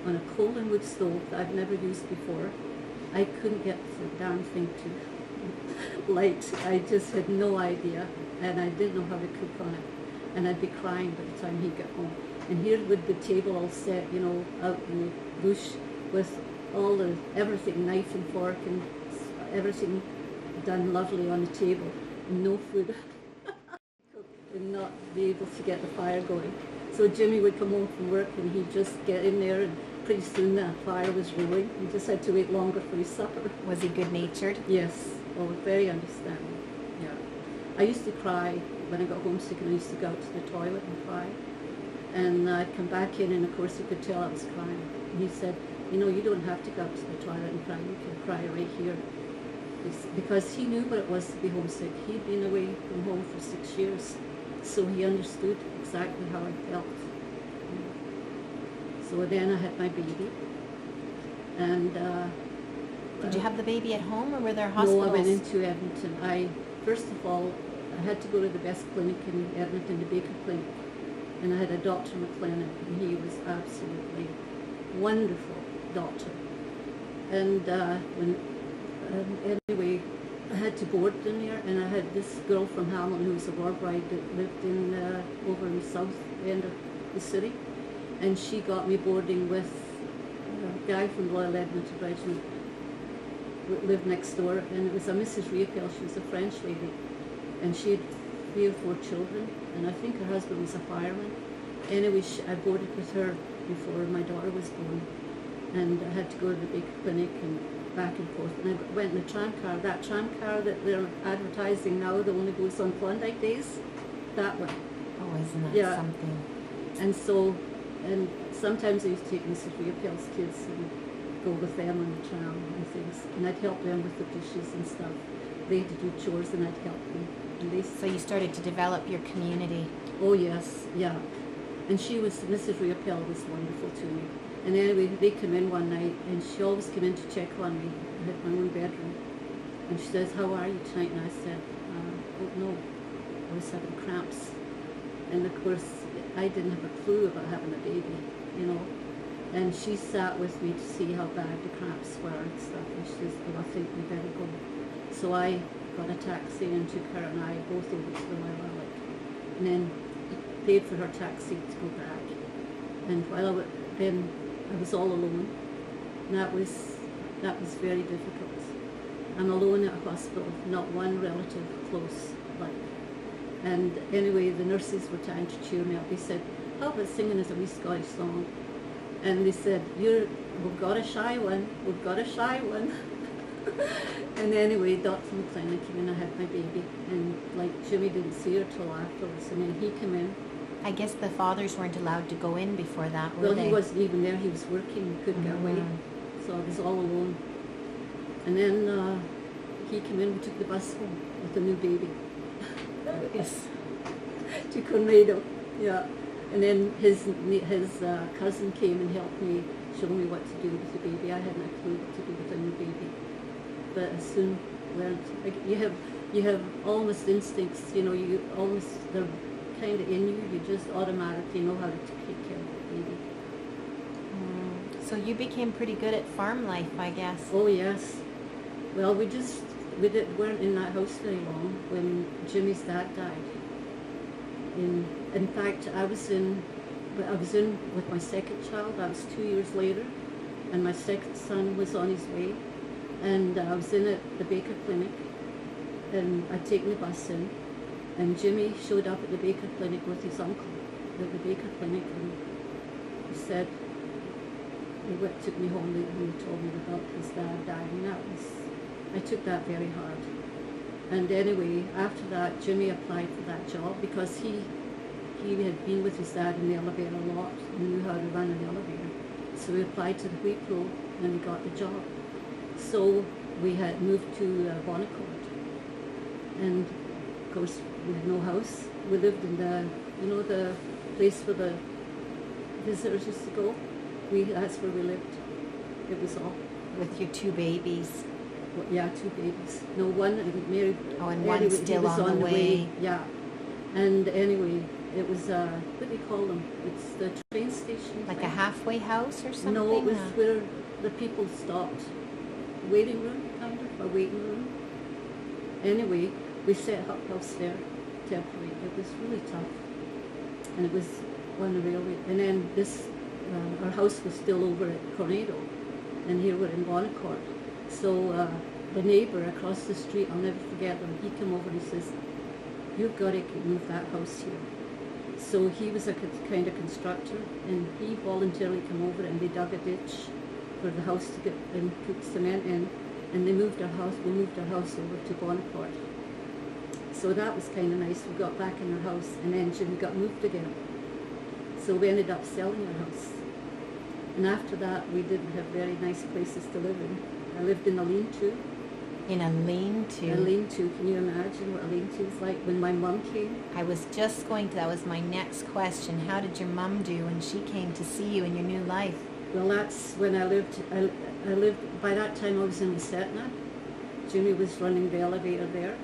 on a coal and wood stove that I've never used before. I couldn't get the darn thing to light. I just had no idea, and I didn't know how to cook on it. And I'd be crying by the time he got home. And here with the table all set, out in the bush with everything, knife and fork and everything done lovely on the table, and no food. And not be able to get the fire going. So Jimmy would come home from work, and he'd just get in there, and pretty soon the fire was rolling. He just had to wait longer for his supper. Was he good-natured? Yes, very understanding. Yeah, I used to cry when I got homesick, and I used to go out to the toilet and cry. And I'd come back in, and of course he could tell I was crying. And he said, you don't have to go out to the toilet and cry. You can cry right here. Because he knew what it was to be homesick. He'd been away from home for 6 years. So he understood exactly how I felt. So then I had my baby. And Did you have the baby at home, or were there hospitals? no, I went into Edmonton. First of all, I had to go to the best clinic in Edmonton, the Baker Clinic. And I had a Dr. McLennan, and he was absolutely wonderful doctor. And anyway, I had to board in there, and I had this girl from Hamilton who was a war bride that lived over in the south end of the city, and she got me boarding with a guy from Loyal Edmonton Regiment who lived next door, and it was a Mrs. Riepel. She was a French lady, and she had 3 or 4 children, and I think her husband was a fireman. Anyway, I boarded with her before my daughter was born, and I had to go to the big clinic and back and forth. And I went in the tram car, that tram car that they're advertising now that only goes on Klondike days, that one. Oh, isn't that Yeah. something? And sometimes I used to take Mrs. Riepel's kids and go with them on the tram and things, and I'd help them with the dishes and stuff. They had to do chores, and I'd help them. And So you started to develop your community. oh yes, yeah. And Mrs. Riepel was wonderful to me. And anyway, they come in one night, and she always came in to check on me. I had my own bedroom. And she says, "How are you tonight?" And I said, "Oh no, I was having cramps." And of course, I didn't have a clue about having a baby, And she sat with me to see how bad the cramps were and stuff. And she says, "Oh, I think we better go." So I got a taxi and took her and I both over to the Loyal Edmonton, and then paid for her taxi to go back. And then I was all alone, and that was very difficult. I'm alone at a hospital, not one relative close. like. And anyway, the nurses were trying to cheer me up. They said, how about singing us a wee Scottish song? And they said, we've got a shy one, we've got a shy one. And anyway, Dr. McLennan came in, I had my baby, and like Jimmy didn't see her till afterwards, and then he came in. I guess the fathers weren't allowed to go in before that, were Well, they? he wasn't even there, he was working, he couldn't get away, so I was all alone. And then he came in, we took the bus home with a new baby. Yes. To Cornado, yeah. And then his cousin came and helped me, show me what to do with the baby. I hadn't a clue what to do with a new baby, but I soon learned. Like you have almost instincts, you know. You almost, they're kind of in you. You just automatically know how to take care of the baby. So you became pretty good at farm life, I guess. Oh yes. Well, weren't in that house very long when Jimmy's dad died. In fact, I was in with my second child. I was 2 years later, and my second son was on his way, and I was in at the Baker Clinic, and I'd taken the bus in, and Jimmy showed up at the Baker Clinic with his uncle at the Baker Clinic, and he said, took me home, and told me about his dad dying. I took that very hard. And anyway, after that, Jimmy applied for that job because he had been with his dad in the elevator a lot and knew how to run an elevator. So he applied to the Wheatpro and he got the job. So we had moved to Bonnecourt. And of course, we had no house. We lived in the place where the visitors used to go. That's where we lived. It was all. With your two babies. Well, yeah, two babies. No, one married. Oh, and anyway, one's still on the way. Yeah. And anyway, it was, what do you call them? It's the train station. Like a halfway house or something? No, it was where the people stopped. Waiting room, kind of, a waiting room. Anyway, we set up house there temporarily. It was really tough. And it was on the railway. And then our house was still over at Cornado. And here we're in Bonnecourt. So the neighbour across the street, I'll never forget him, he came over and he says, you've got to move that house here. So he was a kind of constructor, and he voluntarily came over and they dug a ditch for the house to get and put cement in, and we moved our house over to Bonnecourt. So that was kind of nice. We got back in our house, and then Jimmy got moved again. So we ended up selling our house. And after that, we didn't have very nice places to live in. I lived in a lean-to. In a lean-to? A lean-to. Can you imagine what a lean-to is like when my mum came? I was just that was my next question. How did your mum do when she came to see you in your new life? Well, that's when I lived, by that time I was in Ortona. Jimmy was running the elevator there,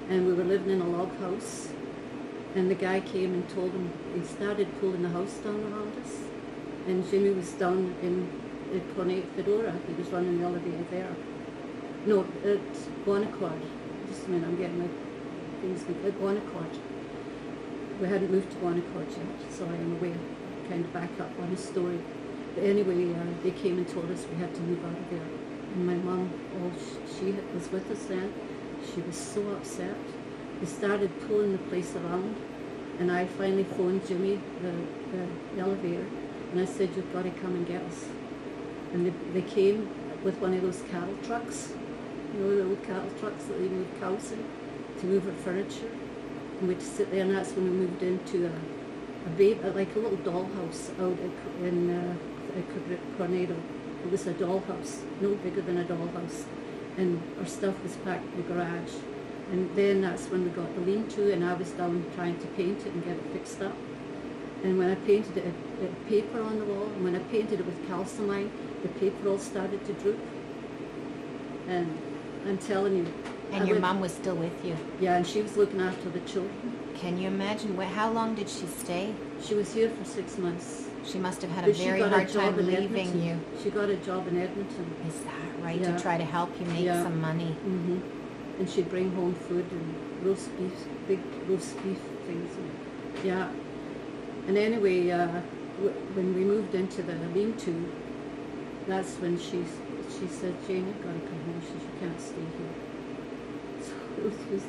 and we were living in a log house. And the guy came and told him, he started pulling the house down around us. And Jimmy was down in Fedora. He was running the elevator there. No, at Bonnecourt. Just a minute, I'm getting my things at Bonnecourt. We hadn't moved to Bonnecourt yet, so I am away, kind of back up on his story. But anyway, they came and told us we had to move out of there. And my mum, she was with us then. She was so upset. They started pulling the place around, and I finally phoned Jimmy, the elevator, and I said, you've got to come and get us. And they came with one of those cattle trucks, you know, the old cattle trucks that they move cows in, to move our furniture. And we'd sit there, and that's when we moved into like a little dollhouse out in Cornado. It was a dollhouse, no bigger than a dollhouse. And our stuff was packed in the garage. And then that's when we got the lean-to, and I was down trying to paint it and get it fixed up. And when I painted it, it had paper on the wall, and when I painted it with calcimine, the paper all started to droop. And I'm telling you. And your mum was still with you? Yeah, and she was looking after the children. Can you imagine, how long did she stay? She was here for 6 months. She must have had a very hard time leaving you. She got a job in Edmonton. Is that right? Yeah. To try to help you make some money? Mm-hmm. And she'd bring home food and roast beef, big roast beef things. Yeah. And anyway, when we moved into the lean-to, that's when she said, Jane, you've got to come home. She said, you can't stay here. So it was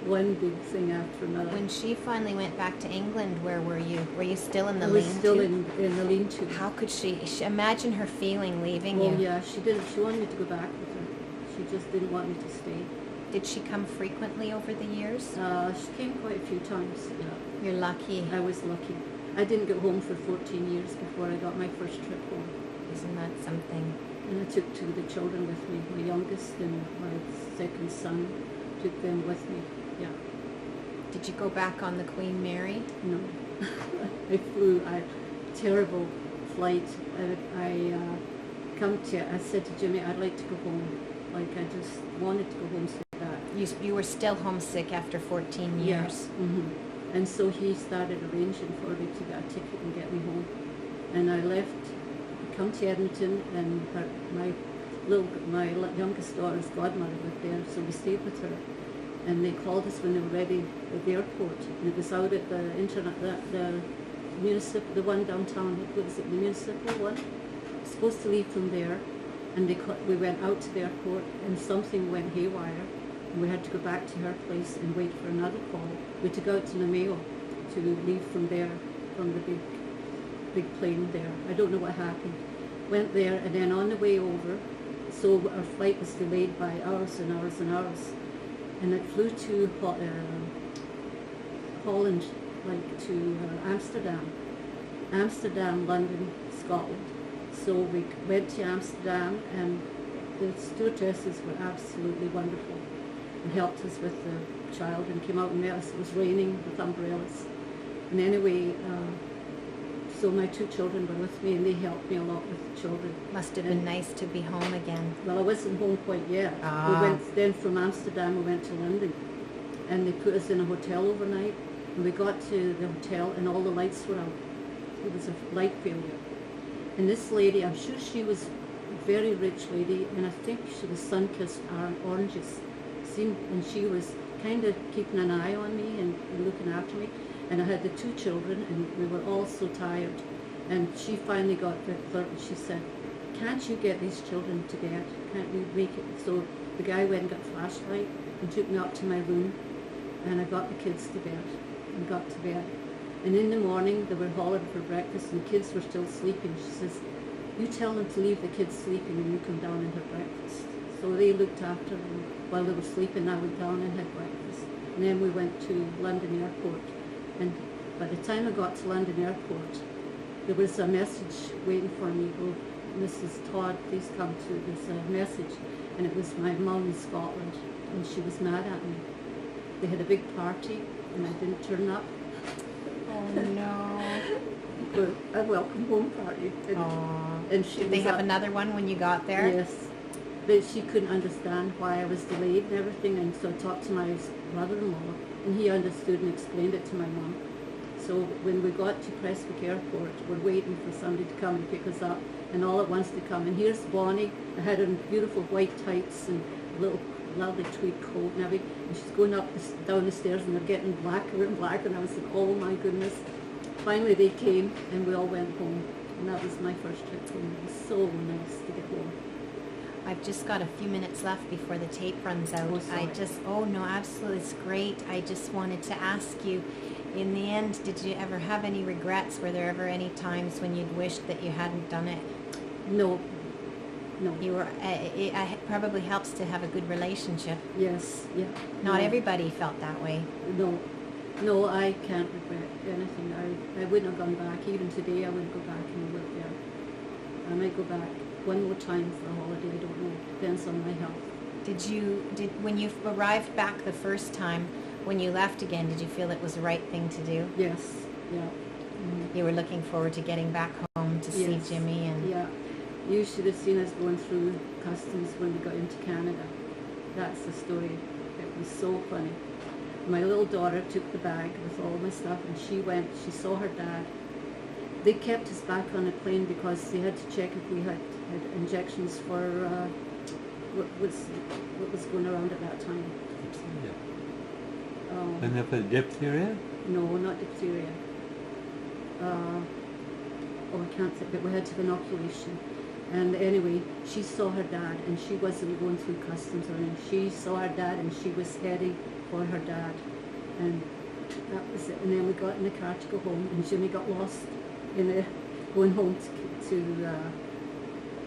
one big thing after another. When she finally went back to England, where were you? Were you still in the I was lean-to? still in the lean-to. How could she imagine her feeling leaving Oh you? yeah, she didn't. She wanted me to go back with her. She just didn't want me to stay. Did she come frequently over the years? She came quite a few times. Yeah, You're lucky. I was lucky. I didn't get home for 14 years before I got my first trip home. Isn't that something? And I took two of the children with me. My youngest and my second son, took them with me. Yeah. Did you go back on the Queen Mary? No. I flew a terrible flight. I said to Jimmy, I'd like to go home. Like, I just wanted to go home so bad. You were still homesick after 14 years. Yes. Mm-hmm. And so he started arranging for me to get a ticket and get me home. And I left, come to Edmonton, and my youngest daughter's godmother lived there, so we stayed with her. And they called us when they were ready at the airport, and it was out at the municipal, the one downtown. What was it, the municipal one? Supposed to leave from there, and we went out to the airport, and something went haywire, and we had to go back to her place and wait for another call. We took out to Namao to leave from there, from the big plane there. I don't know what happened. Went there, and then on the way over, so our flight was delayed by hours and hours and hours. And it flew to Holland, like to Amsterdam, London, Scotland. So we went to Amsterdam, and the stewardesses were absolutely wonderful and helped us with the child and came out and met us. It was raining with umbrellas. And anyway, so my two children were with me, and they helped me a lot with the children. Must have been nice to be home again. Well, I wasn't home quite yet. Ah. We went then from Amsterdam, we went to London, and they put us in a hotel overnight. And we got to the hotel, and all the lights were out. It was a light failure. And this lady, I'm sure she was a very rich lady, and I think she was sun-kissed oranges. And she was kind of keeping an eye on me and looking after me. And I had the two children, and we were all so tired. And she finally got the clerk, and she said, "Can't you get these children to bed? Can't you make it?" So the guy went and got a flashlight and took me up to my room, and I got the kids to bed and got to bed. And in the morning, they were hollering for breakfast, and the kids were still sleeping. She says, "You tell them to leave the kids sleeping, and you come down and have breakfast." So they looked after them while they were sleeping. I went down and had breakfast. And then we went to London Airport. And by the time I got to London Airport, there was a message waiting for me. "Oh, Mrs. Todd, please come to this message." And it was my mum in Scotland, and she was mad at me. They had a big party, and I didn't turn up. Oh no. For a welcome home party. And, Aww. and she Did they was have up- another one when you got there? Yes. But she couldn't understand why I was delayed and everything, and so I talked to my brother-in-law, and he understood and explained it to my mum. So when we got to Prestwick Airport, we're waiting for somebody to come and pick us up, and all at once they come. And here's Bonnie. I had on beautiful white tights and a little lovely tweed coat and everything, and she's going down the stairs, and they're getting blacker and blacker, and I was like, oh my goodness. Finally they came, and we all went home, and that was my first trip home. It was so nice to get home. I've just got a few minutes left before the tape runs out. Oh, sorry. No, absolutely, it's great. I just wanted to ask you, in the end, did you ever have any regrets? Were there ever any times when you'd wished that you hadn't done it? No. You were. It probably helps to have a good relationship. Yes, yeah. Not No. everybody felt that way. No, I can't regret anything. I wouldn't have gone back. Even today, I wouldn't go back and live there. I might go back one more time for a holiday. I don't know. Depends on my health. When you arrived back the first time, when you left again, did you feel it was the right thing to do? Yes, yeah. Mm-hmm. You were looking forward to getting back home to see Yes. Jimmy and. Yeah. You should have seen us going through customs when we got into Canada. That's the story. It was so funny. My little daughter took the bag with all my stuff, and she saw her dad. They kept us back on the plane because they had to check if we had injections for what was going around at that time. And for diphtheria? No, not diphtheria. I can't think, but we had to have inoculation. And anyway, she saw her dad, and she wasn't going through customs or anything. She saw her dad, and she was heading for her dad. And that was it. And then we got in the car to go home, and Jimmy got lost in the going home to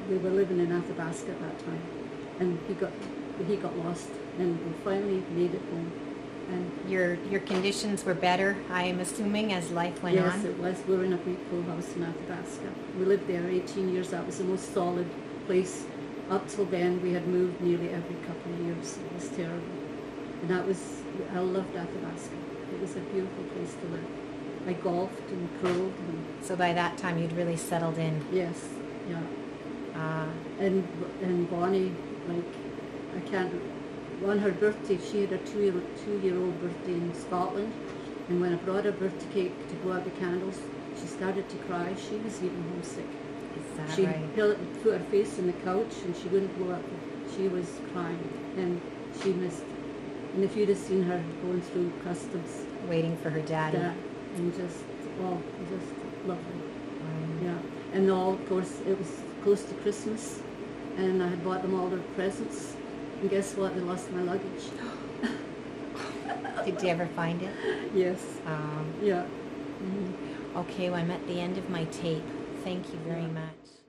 we were living in Athabasca at that time, and he got lost, and we finally made it home. And Your conditions were better, I am assuming, as life went yes, on? it was. We were in a big pool house in Athabasca. We lived there 18 years. That was the most solid place. Up till then, we had moved nearly every couple of years. It was terrible. And I loved Athabasca. It was a beautiful place to live. I golfed and crowed. And So by that time you'd really settled in. yes, yeah. Ah, And Bonnie, like, on her birthday, she had a two-year-old birthday in Scotland, and when I brought her birthday cake to blow out the candles, she started to cry. She was even homesick. is that She right? put her face in the couch, and she wouldn't blow up. She was crying, and she missed. And if you'd have seen her going through customs, Waiting for her daddy. and just lovely. Um, Yeah, and all, of course, it was close to Christmas, and I had bought them all their presents, and guess what? They lost my luggage. Did you ever find it? Yes, yeah. Okay, well, I'm at the end of my tape. Thank you very much.